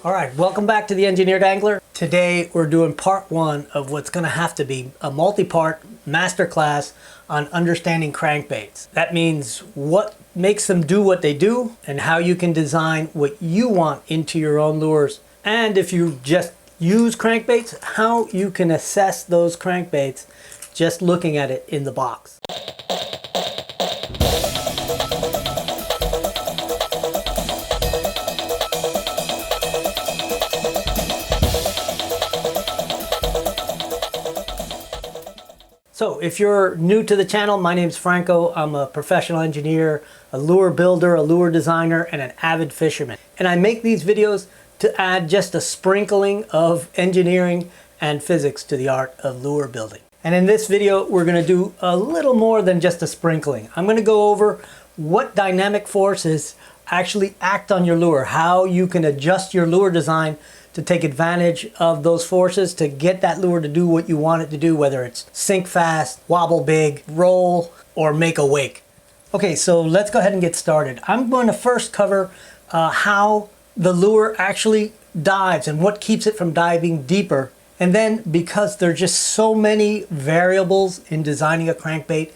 All right, welcome back to the Engineered Angler. Today we're doing part one of what's going to have to be a multi-part masterclass on understanding crankbaits. That means what makes them do what they do and how you can design what you want into your own lures. And if you just use crankbaits, how you can assess those crankbaits just looking at it in the box. So if you're new to the channel, my name's Franco. I'm a professional engineer, a lure builder, a lure designer, and an avid fisherman. And I make these videos to add just a sprinkling of engineering and physics to the art of lure building. And in this video, we're going to do a little more than just a sprinkling. I'm going to go over what dynamic forces actually act on your lure, how you can adjust your lure design to take advantage of those forces to get that lure to do what you want it to do, whether it's sink fast, wobble big, roll, or make a wake. Okay, so let's go ahead and get started. I'm going to first cover how the lure actually dives and what keeps it from diving deeper. And then, because there are just so many variables in designing a crankbait,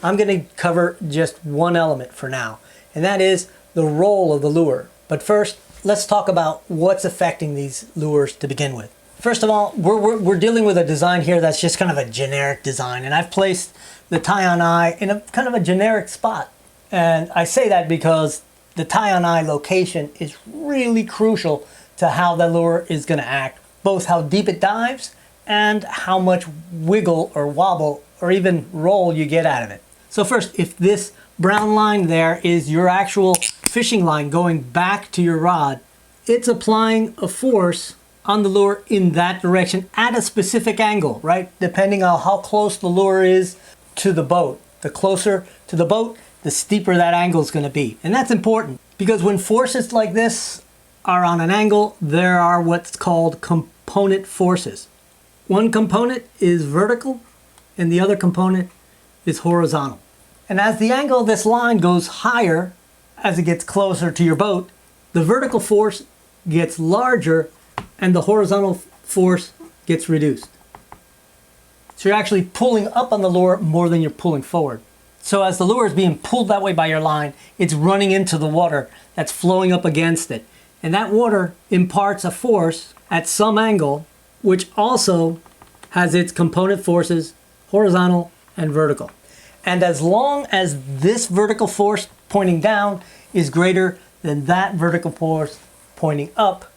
I'm going to cover just one element for now, and that is the roll of the lure. But first, let's talk about what's affecting these lures to begin with. First of all, we're dealing with a design here that's just kind of a generic design, and I've placed the tie-on eye in a kind of a generic spot. And I say that because the tie-on eye location is really crucial to how the lure is going to act, both how deep it dives and how much wiggle or wobble or even roll you get out of it. So first, if this brown line there is your actual fishing line going back to your rod, it's applying a force on the lure in that direction at a specific angle, right? Depending on how close the lure is to the boat. The closer to the boat, the steeper that angle is going to be. And that's important because when forces like this are on an angle, there are what's called component forces. One component is vertical and the other component is horizontal. And as the angle of this line goes higher, as it gets closer to your boat, the vertical force gets larger and the horizontal force gets reduced. So you're actually pulling up on the lure more than you're pulling forward. So as the lure is being pulled that way by your line, it's running into the water that's flowing up against it. And that water imparts a force at some angle, which also has its component forces, horizontal and vertical. And as long as this vertical force pointing down is greater than that vertical force pointing up,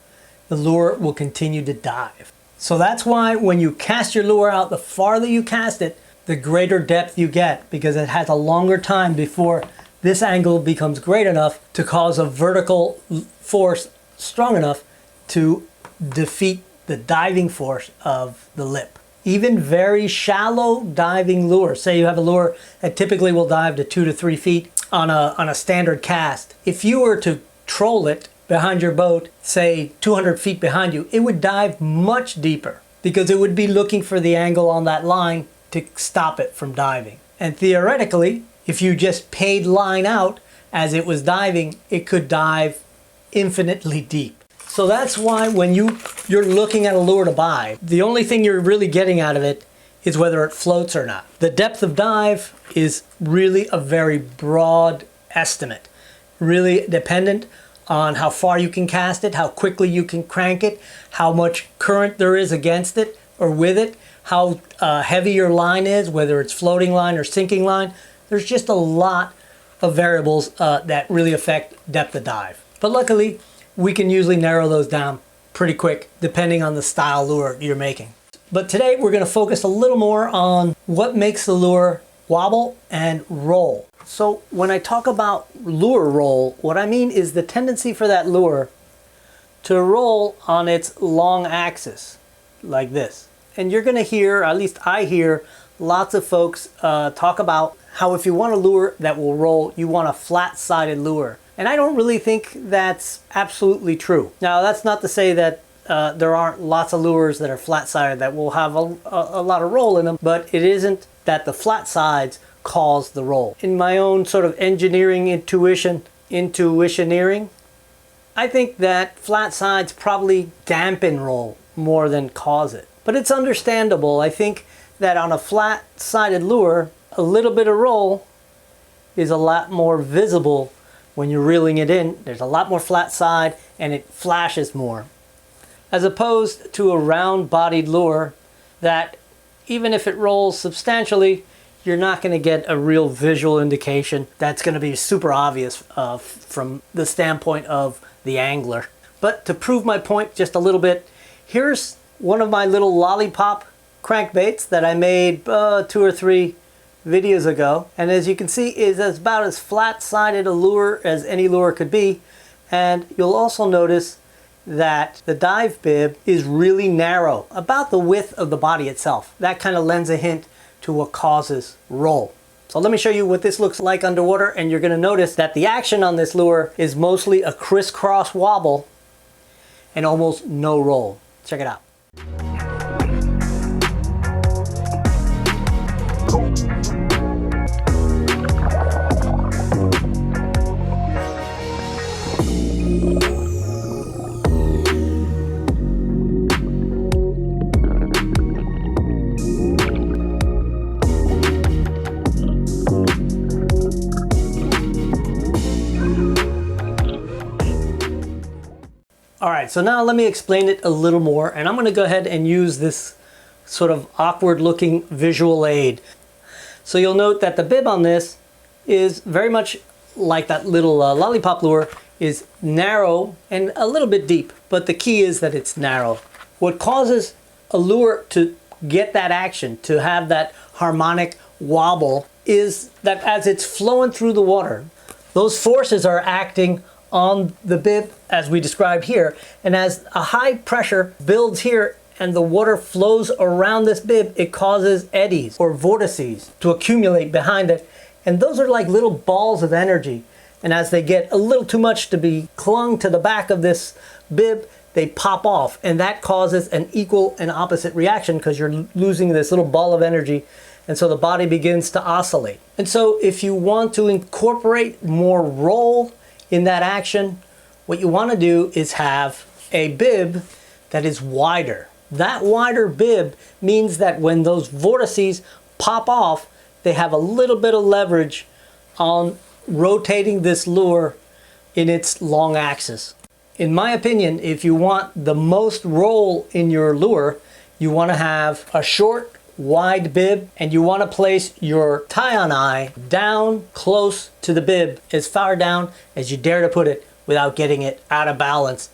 the lure will continue to dive. So that's why when you cast your lure out, the farther you cast it, the greater depth you get, because it has a longer time before this angle becomes great enough to cause a vertical force strong enough to defeat the diving force of the lip. Even very shallow diving lures, say you have a lure that typically will dive to 2 to 3 feet on a standard cast. If you were to troll it behind your boat, say 200 feet behind you, it would dive much deeper because it would be looking for the angle on that line to stop it from diving. And theoretically, if you just paid line out as it was diving, it could dive infinitely deep. So that's why when you're looking at a lure to buy, the only thing you're really getting out of it is whether it floats or not. The depth of dive is really a very broad estimate, really dependent on how far you can cast it, how quickly you can crank it, how much current there is against it or with it, how heavy your line is, whether it's floating line or sinking line. There's just a lot of variables that really affect depth of dive. But luckily, we can usually narrow those down pretty quick depending on the style lure you're making. But today we're going to focus a little more on what makes the lure wobble and roll. So when I talk about lure roll, what I mean is the tendency for that lure to roll on its long axis like this. And you're going to hear, at least I hear, lots of folks talk about how if you want a lure that will roll, you want a flat-sided lure. And I don't really think that's absolutely true. Now, that's not to say that there aren't lots of lures that are flat-sided that will have a lot of roll in them, but it isn't that the flat sides cause the roll. In my own sort of engineering intuitioneering, I think that flat sides probably dampen roll more than cause it. But it's understandable. I think that on a flat-sided lure, a little bit of roll is a lot more visible when you're reeling it in. There's a lot more flat side and it flashes more. As opposed to a round-bodied lure that even if it rolls substantially, you're not going to get a real visual indication that's going to be super obvious from the standpoint of the angler. But to prove my point just a little bit, here's one of my little lollipop crankbaits that I made 2 or 3 videos ago. And as you can see, is about as flat-sided a lure as any lure could be. And you'll also notice that the dive bib is really narrow, about the width of the body itself. That kind of lends a hint to what causes roll. So let me show you what this looks like underwater, and you're going to notice that the action on this lure is mostly a crisscross wobble and almost no roll. Check it out. Alright, so now let me explain it a little more, and I'm going to go ahead and use this sort of awkward looking visual aid. So you'll note that the bib on this is very much like that little lollipop lure, is narrow and a little bit deep, but the key is that it's narrow. What causes a lure to get that action, to have that harmonic wobble, is that as it's flowing through the water, those forces are acting on the bib as we described here, and as a high pressure builds here and the water flows around this bib, it causes eddies or vortices to accumulate behind it, and those are like little balls of energy, and as they get a little too much to be clung to the back of this bib, they pop off, and that causes an equal and opposite reaction because you're losing this little ball of energy, and so the body begins to oscillate. And so if you want to incorporate more roll in that action, what you want to do is have a bib that is wider. That wider bib means that when those vortices pop off, they have a little bit of leverage on rotating this lure in its long axis. In my opinion, if you want the most roll in your lure, you want to have a short, wide bib, and you want to place your tie-on eye down close to the bib, as far down as you dare to put it without getting it out of balance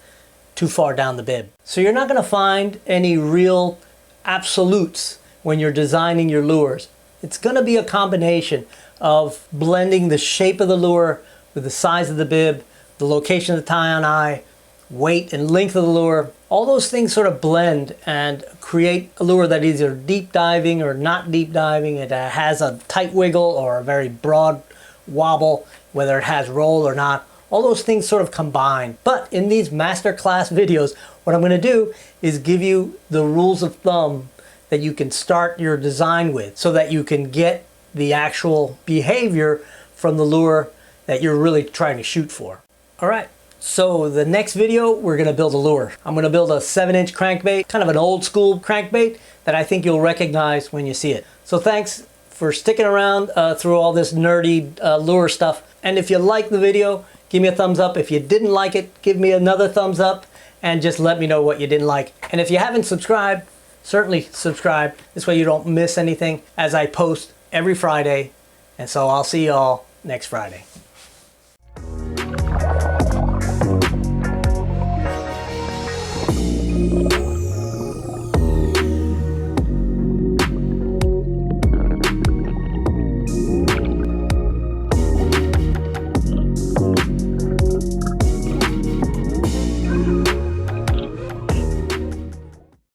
too far down the bib. So you're not going to find any real absolutes when you're designing your lures. It's going to be a combination of blending the shape of the lure with the size of the bib, the location of the tie-on eye, weight and length of the lure. All those things sort of blend and create a lure that is either deep diving or not deep diving. It has a tight wiggle or a very broad wobble, whether it has roll or not. All those things sort of combine. But in these masterclass videos, what I'm going to do is give you the rules of thumb that you can start your design with so that you can get the actual behavior from the lure that you're really trying to shoot for. All right. So the next video, we're going to build a lure. I'm going to build a 7-inch crankbait, kind of an old school crankbait that I think you'll recognize when you see it. So thanks for sticking around through all this nerdy lure stuff. And if you like the video, give me a thumbs up. If you didn't like it, give me another thumbs up and just let me know what you didn't like. And if you haven't subscribed, certainly subscribe. This way you don't miss anything as I post every Friday. And so I'll see you all next Friday.